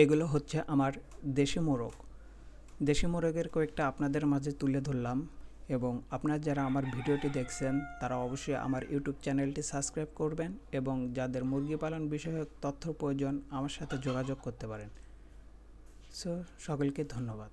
এগুলো হচ্ছে আমার দেশি মোরগ। দেশি মোরগের কয়েকটা আপনাদের মাঝে তুলে ধরলাম, এবং আপনারা যারা আমার ভিডিওটি দেখছেন তারা অবশ্যই আমার ইউটিউব চ্যানেলটি সাবস্ক্রাইব করবেন, এবং যাদের মুরগি পালন বিষয়ক তথ্য প্রয়োজন আমার সাথে যোগাযোগ করতে পারেন। সো সকলকে ধন্যবাদ।